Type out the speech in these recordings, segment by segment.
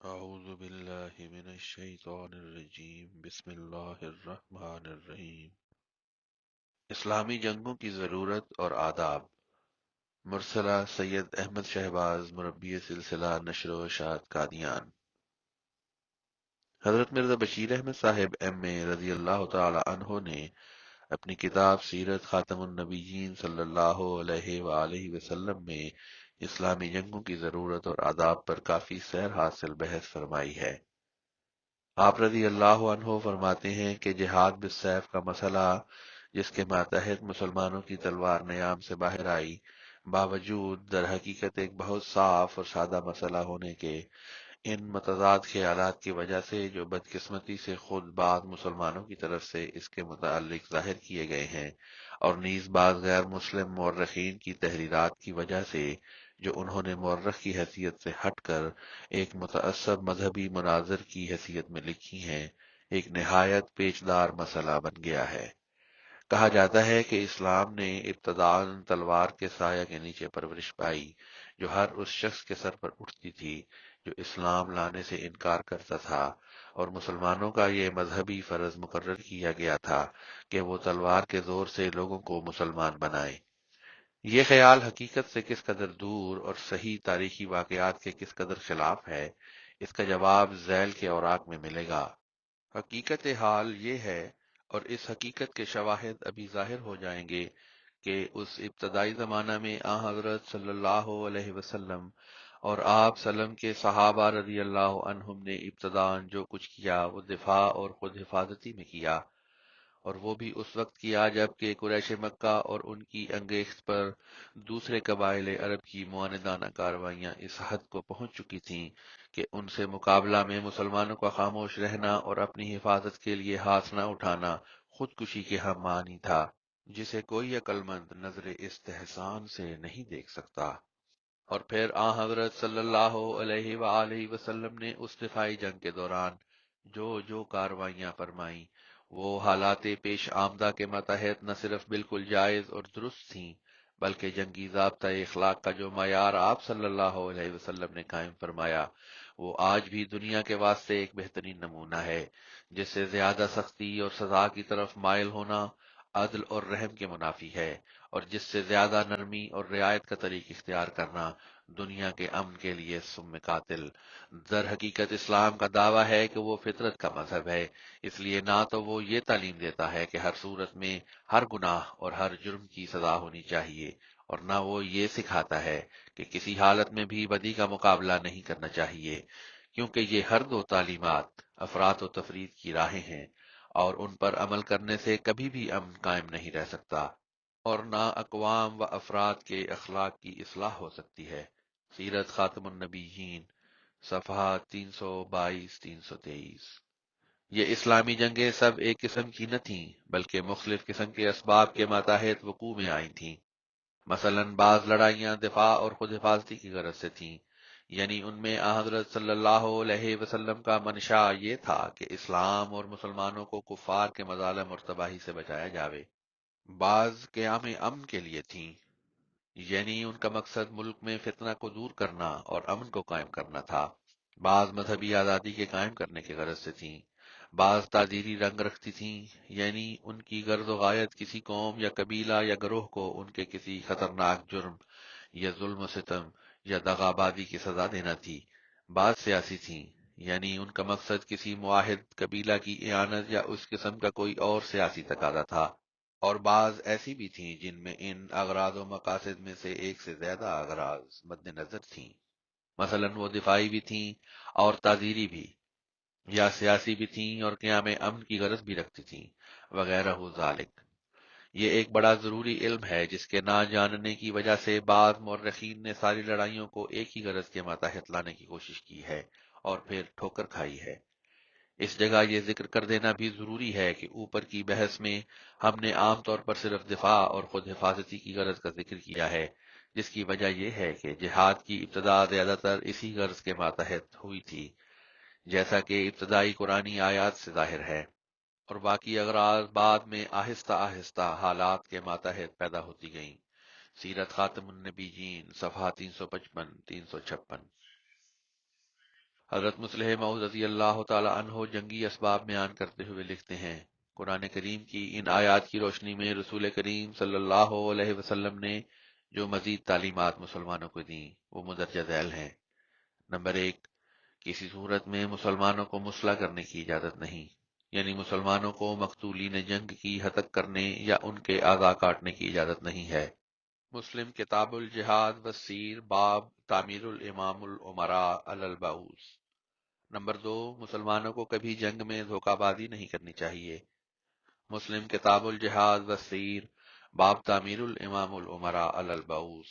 اعوذ باللہ من الشیطان الرجیم بسم اللہ الرحمن الرحیم اسلامی جنگوں کی ضرورت اور آداب مرسلہ سید احمد شہباز مربی سلسلہ نشر و اشاعت قادیان حضرت مرزا بشیر احمد صاحب ایم اے رضی اللہ تعالی عنہ نے اپنی کتاب سیرت خاتم النبیین صلی اللہ علیہ وآلہ وسلم میں اسلامی جنگوں کی ضرورت اور آداب پر کافی سیر حاصل بحث فرمائی ہے۔ آپ رضی اللہ عنہ فرماتے ہیں کہ جہاد بالسیف کا مسئلہ جس کے ماتحت مسلمانوں کی تلوار نیام سے باہر آئی، باوجود در حقیقت ایک بہت صاف اور سادہ مسئلہ ہونے کے، ان متضاد خیالات کی وجہ سے جو بدقسمتی سے خود بعض مسلمانوں کی طرف سے اس کے متعلق ظاہر کیے گئے ہیں، اور نیز بعض غیر مسلم مورخین کی تحریرات کی وجہ سے جو انہوں نے مورخ کی حیثیت سے ہٹ کر ایک متعصب مذہبی مناظر کی حیثیت میں لکھی ہیں، ایک نہایت پیچدار مسئلہ بن گیا ہے۔ کہا جاتا ہے کہ اسلام نے ابتداءً تلوار کے سایہ کے نیچے پرورش پائی جو ہر اس شخص کے سر پر اٹھتی تھی جو اسلام لانے سے انکار کرتا تھا، اور مسلمانوں کا یہ مذہبی فرض مقرر کیا گیا تھا کہ وہ تلوار کے زور سے لوگوں کو مسلمان بنائے۔ یہ خیال حقیقت سے کس قدر دور اور صحیح تاریخی واقعات کے کس قدر خلاف ہے، اس کا جواب ذیل کے اوراق میں ملے گا۔ حقیقت حال یہ ہے، اور اس حقیقت کے شواہد ابھی ظاہر ہو جائیں گے، کہ اس ابتدائی زمانہ میں حضرت صلی اللہ علیہ وسلم اور آپ سلم کے صحابہ رضی اللہ عنہم نے ابتداء جو کچھ کیا وہ دفاع اور خود حفاظتی میں کیا، اور وہ بھی اس وقت کیا جب کہ قریش مکہ اور ان کی انگیخت پر دوسرے قبائل عرب کی معاندانہ کارروائیاں اس حد کو پہنچ چکی تھیں کہ ان سے مقابلہ میں مسلمانوں کا خاموش رہنا اور اپنی حفاظت کے لیے ہاتھ نہ اٹھانا خودکشی کے ہم معنی تھا، جسے کوئی عقل مند نظر استحسان سے نہیں دیکھ سکتا۔ اور پھر حضرت صلی اللہ علیہ وآلہ وسلم نے اس دفاعی جنگ کے دوران جو کارروائیاں فرمائیں، وہ حالات پیش آمدہ کے ماتحت نہ صرف بالکل جائز اور درست تھیں، بلکہ جنگی ضابطۂ اخلاق کا جو معیار آپ صلی اللہ علیہ وسلم نے قائم فرمایا، وہ آج بھی دنیا کے واسطے ایک بہترین نمونہ ہے، جس سے زیادہ سختی اور سزا کی طرف مائل ہونا عدل اور رحم کے منافی ہے، اور جس سے زیادہ نرمی اور رعایت کا طریق اختیار کرنا دنیا کے امن کے لیے سم قاتل۔ در حقیقت اسلام کا دعویٰ ہے کہ وہ فطرت کا مذہب ہے، اس لیے نہ تو وہ یہ تعلیم دیتا ہے کہ ہر صورت میں ہر گناہ اور ہر جرم کی سزا ہونی چاہیے، اور نہ وہ یہ سکھاتا ہے کہ کسی حالت میں بھی بدی کا مقابلہ نہیں کرنا چاہیے، کیونکہ یہ ہر دو تعلیمات افراط و تفرید کی راہیں ہیں، اور ان پر عمل کرنے سے کبھی بھی امن قائم نہیں رہ سکتا، اور نہ اقوام و افراد کے اخلاق کی اصلاح ہو سکتی ہے۔ سیرت خاتم النبیین، صفحہ 322-323۔ یہ اسلامی جنگیں سب ایک قسم کی نہ تھیں، بلکہ مختلف قسم کے اسباب کے ماتحت وقوع میں آئی تھیں۔ مثلا بعض لڑائیاں دفاع اور خود حفاظتی کی غرض سے تھیں، یعنی ان میں حضرت صلی اللہ علیہ وسلم کا منشا یہ تھا کہ اسلام اور مسلمانوں کو کفار کے مظالم اور تباہی سے بچایا جاوے۔ بعض قیام امن کے لیے تھیں، یعنی ان کا مقصد ملک میں فتنہ کو دور کرنا اور امن کو قائم کرنا تھا۔ بعض مذہبی آزادی کے قائم کرنے کی غرض سے تھیں، بعض تعزیری رنگ رکھتی تھیں، یعنی ان کی غرض و غایت کسی قوم یا قبیلہ یا گروہ کو ان کے کسی خطرناک جرم یا ظلم و ستم یا دغابازی کی سزا دینا تھی۔ بعض سیاسی تھیں، یعنی ان کا مقصد کسی معاہد قبیلہ کی اعانت یا اس قسم کا کوئی اور سیاسی تقاضا تھا، اور بعض ایسی بھی تھیں جن میں ان اغراض و مقاصد میں سے ایک سے زیادہ اغراض مد نظر تھیں۔ مثلا وہ دفاعی بھی تھیں اور تعزیری بھی، یا سیاسی بھی تھیں اور قیام امن کی غرض بھی رکھتی تھیں، وغیرہ ذالک۔ یہ ایک بڑا ضروری علم ہے جس کے نہ جاننے کی وجہ سے بعض مورخین نے ساری لڑائیوں کو ایک ہی غرض کے ماتحت لانے کی کوشش کی ہے اور پھر ٹھوکر کھائی ہے۔ اس جگہ یہ ذکر کر دینا بھی ضروری ہے کہ اوپر کی بحث میں ہم نے عام طور پر صرف دفاع اور خود حفاظتی کی غرض کا ذکر کیا ہے، جس کی وجہ یہ ہے کہ جہاد کی ابتدا زیادہ تر اسی غرض کے ماتحت ہوئی تھی، جیسا کہ ابتدائی قرآنی آیات سے ظاہر ہے، اور باقی اغراض بعد میں آہستہ آہستہ حالات کے ماتحت پیدا ہوتی گئیں۔ سیرت خاتم النبیین، صفحہ 355-356۔ حضرت مصلح موعود رضی اللہ تعالی عنہ جنگی اسباب بیان کرتے ہوئے لکھتے ہیں، قرآن کریم کی ان آیات کی روشنی میں رسول کریم صلی اللہ علیہ وسلم نے جو مزید تعلیمات مسلمانوں کو دیں وہ مندرجہ ذیل ہیں۔ نمبر ایک، کسی صورت میں مسلمانوں کو مسلح کرنے کی اجازت نہیں، یعنی مسلمانوں کو مقتولین جنگ کی ہتک کرنے یا ان کے اعضاء کاٹنے کی اجازت نہیں ہے۔ مسلم کتاب الجہاد والسیر باب تعمیر الامام الامراء علی البعوث۔ نمبر دو، مسلمانوں کو کبھی جنگ میں دھوکہ بازی نہیں کرنی چاہیے۔ مسلم کتاب الجہاد والسیر باب تعمیر الامام الامراء علی البعوث۔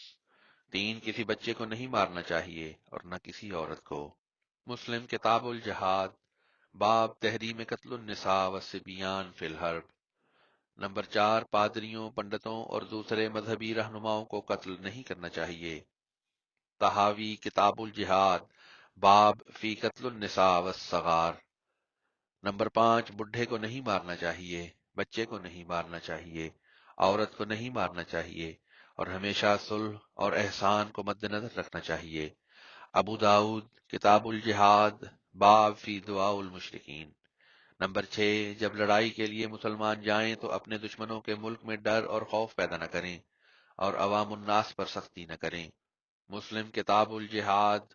تین، کسی بچے کو نہیں مارنا چاہیے اور نہ کسی عورت کو۔ مسلم کتاب الجہاد باب تحریم قتل النساء والصبیان فی الحرب۔ نمبر چار، پادریوں، پنڈتوں اور دوسرے مذہبی رہنماؤں کو قتل نہیں کرنا چاہیے۔ تحاوی کتاب الجہاد باب فی قتل النساء والصغار۔ نمبر پانچ، بڈھے کو نہیں مارنا چاہیے، بچے کو نہیں مارنا چاہیے، عورت کو نہیں مارنا چاہیے، اور ہمیشہ صلح اور احسان کو مد نظر رکھنا چاہیے۔ ابو داؤد کتاب الجہاد باب فی دعاء المشرکین۔ نمبر چھ، جب لڑائی کے لیے مسلمان جائیں تو اپنے دشمنوں کے ملک میں ڈر اور خوف پیدا نہ کریں اور عوام الناس پر سختی نہ کریں۔ مسلم کتاب الجہاد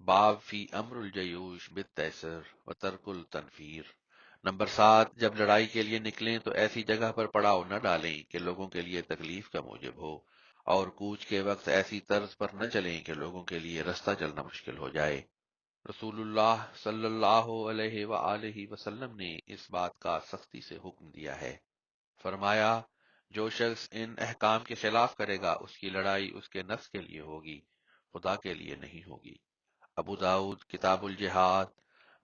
باب فی امر الجیوش بالتیسر و ترک التنفیر۔ نمبر سات، جب لڑائی کے لیے نکلیں تو ایسی جگہ پر پڑاؤ نہ ڈالیں کہ لوگوں کے لیے تکلیف کا موجب ہو، اور کوچ کے وقت ایسی طرز پر نہ چلیں کہ لوگوں کے لیے رستہ چلنا مشکل ہو جائے۔ رسول اللہ صلی اللہ علیہ وآلہ وسلم نے اس بات کا سختی سے حکم دیا ہے۔ فرمایا، جو شخص ان احکام کے خلاف کرے گا اس کی لڑائی اس کے نفس کے لیے ہوگی، خدا کے لیے نہیں ہوگی۔ ابو داؤد کتاب الجہاد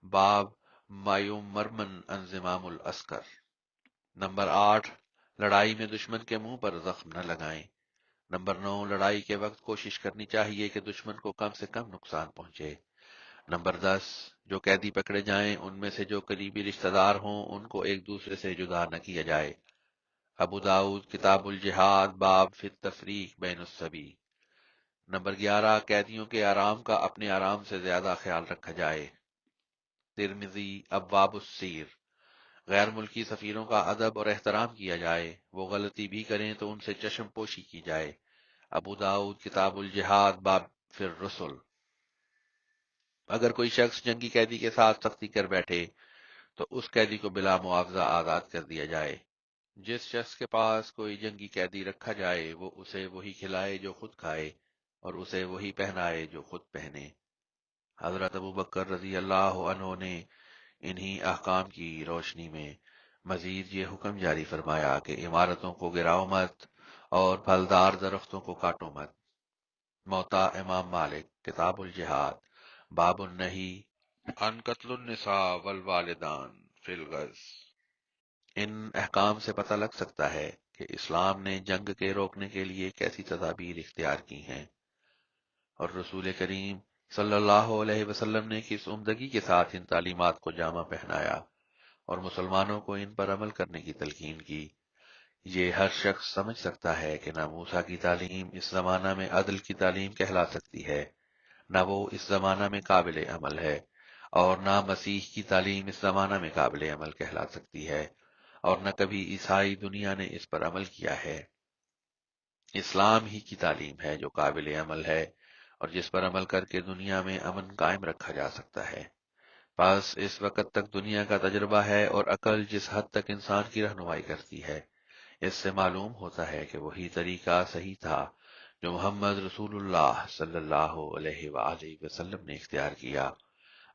باب ما یؤمر من انضمام العسکر۔ نمبر آٹھ، لڑائی میں دشمن کے منہ پر زخم نہ لگائیں۔ نمبر نو، لڑائی کے وقت کوشش کرنی چاہیے کہ دشمن کو کم سے کم نقصان پہنچے۔ نمبر 10، جو قیدی پکڑے جائیں ان میں سے جو قریبی رشتہ دار ہوں ان کو ایک دوسرے سے جدا نہ کیا جائے۔ ابو داؤد کتاب الجہاد باب فی التفریق بین الصبی۔ نمبر 11، قیدیوں کے آرام کا اپنے آرام سے زیادہ خیال رکھا جائے۔ ترمذی ابواب السیر، غیر ملکی سفیروں کا ادب اور احترام کیا جائے، وہ غلطی بھی کریں تو ان سے چشم پوشی کی جائے۔ ابو داؤد کتاب الجہاد باب فی الرسل۔ اگر کوئی شخص جنگی قیدی کے ساتھ سختی کر بیٹھے تو اس قیدی کو بلا معاوضہ آزاد کر دیا جائے۔ جس شخص کے پاس کوئی جنگی قیدی رکھا جائے وہ اسے وہی کھلائے جو خود کھائے اور اسے وہی پہنائے جو خود پہنے۔ حضرت ابو بکر رضی اللہ عنہ نے انہی احکام کی روشنی میں مزید یہ حکم جاری فرمایا کہ عمارتوں کو گراؤ مت اور پھلدار درختوں کو کاٹو مت۔ موطا امام مالک کتاب الجہاد باب النہی عن قتل النساء والوالدان فی الغز۔ ان احکام سے پتہ لگ سکتا ہے کہ اسلام نے جنگ کے روکنے کے لیے کیسی تدابیر اختیار کی ہیں، اور رسول کریم صلی اللہ علیہ وسلم نے کس عمدگی کے ساتھ ان تعلیمات کو جامہ پہنایا اور مسلمانوں کو ان پر عمل کرنے کی تلقین کی۔ یہ ہر شخص سمجھ سکتا ہے کہ نہ موسیٰ کی تعلیم اس زمانہ میں عدل کی تعلیم کہلا سکتی ہے، نہ وہ اس زمانہ میں قابل عمل ہے، اور نہ مسیح کی تعلیم اس زمانہ میں قابل عمل کہلا سکتی ہے، اور نہ کبھی عیسائی دنیا نے اس پر عمل کیا ہے۔ اسلام ہی کی تعلیم ہے جو قابل عمل ہے اور جس پر عمل کر کے دنیا میں امن قائم رکھا جا سکتا ہے۔ بس اس وقت تک دنیا کا تجربہ ہے اور عقل جس حد تک انسان کی رہنمائی کرتی ہے، اس سے معلوم ہوتا ہے کہ وہی طریقہ صحیح تھا جو محمد رسول اللہ صلی اللہ علیہ وآلہ وسلم نے اختیار کیا۔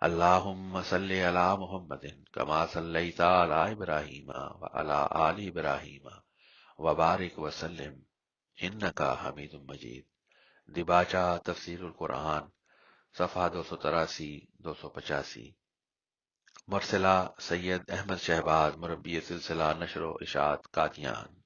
اللہم صلی علی محمد کما صلیت علی ابراہیم وعلی آل ابراہیم وبارک وسلم انکا حمید مجید۔ دباچہ تفسیر القرآن صفحہ 283 285۔ مرسلہ سید احمد شہباز مربی سلسلہ نشر و اشاعت قادیان۔